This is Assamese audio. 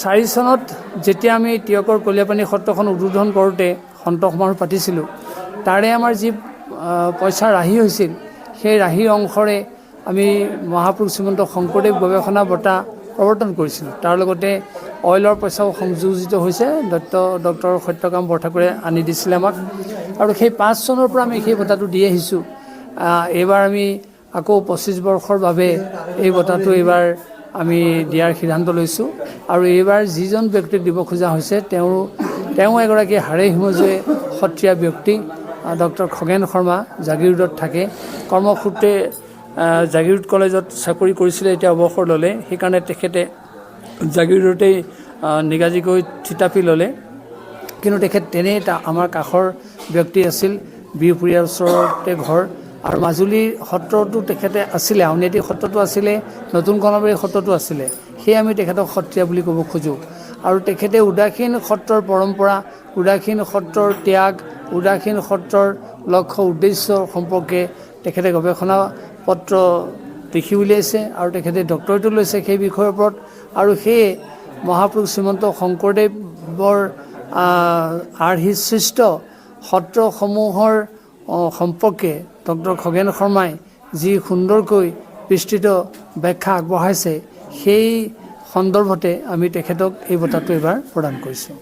4 চনত যেতিয়া আমি টিয়কৰ কলীয়াপানী সত্ৰখন উদ্বোধন কৰোঁতে সন্ত সমাৰোহ পাতিছিলোঁ, তাৰে আমাৰ যি পইচা ৰাহি হৈছিল, সেই ৰাহিৰ অংশৰে আমি মহাপুৰুষ শ্ৰীমন্ত শংকৰদেৱ গৱেষণা বঁটা প্ৰৱৰ্তন কৰিছিলোঁ। তাৰ লগতে অইলৰ পইচাও সংযোজিত হৈছে, ডক্টৰ সত্যকাম বৰঠাকুৰে আনি দিছিলে আমাক। আৰু সেই 5 চনৰ পৰা আমি সেই বঁটাটো দি আহিছোঁ। এইবাৰ আমি আকৌ 25 বৰ্ষৰ বাবে এই বঁটাটো এইবাৰ আমি দিয়াৰ সিদ্ধান্ত লৈছোঁ। আৰু এইবাৰ যিজন ব্যক্তিক দিব খোজা হৈছে তেওঁ এগৰাকী হাড়ে হিমজুৱে সত্ৰীয়া ব্যক্তি, ডক্টৰ খগেন শৰ্মা, জাগিৰোডত থাকে। কৰ্মসূত্ৰে জাগিৰোড কলেজত চাকৰি কৰিছিলে, এতিয়া অৱসৰ ল'লে। সেইকাৰণে তেখেতে জাগিৰোডতেই নিগাজিকৈ থিতাপি ল'লে। কিন্তু তেখেত তেনেই আমাৰ কাষৰ ব্যক্তি আছিল, বিহপুৰীয়াৰ ওচৰতে ঘৰ। আৰু মাজুলীৰ সত্ৰতো তেখেতে আছিলে, আউনীআটী সত্ৰতো আছিলে, নতুন কৰ্ণবাৰী সত্ৰতো আছিলে। সেয়ে আমি তেখেতক সত্ৰীয়া বুলি ক'ব খোজোঁ। আৰু তেখেতে উদাসীন সত্ৰৰ পৰম্পৰা, উদাসীন সত্ৰৰ ত্যাগ, উদাসীন সত্ৰৰ লক্ষ্য উদ্দেশ্য সম্পৰ্কে তেখেতে গৱেষণা পত্ৰ লিখি উলিয়াইছে আৰু তেখেতে ডক্টৰেটো লৈছে সেই বিষয়ৰ ওপৰত। আৰু সেয়ে মহাপুৰুষ শ্ৰীমন্ত শংকৰদেৱৰ আৰ্হিসৃষ্ট সত্ৰসমূহৰ সম্পৰ্কে ডক্টৰ খগেন শৰ্মাই যি সুন্দৰকৈ বিস্তৃত ব্যাখ্যা আগবঢ়াইছে, সেই সন্দৰ্ভতে আমি তেখেতক এই বঁটাটো এইবাৰ প্ৰদান কৰিছোঁ।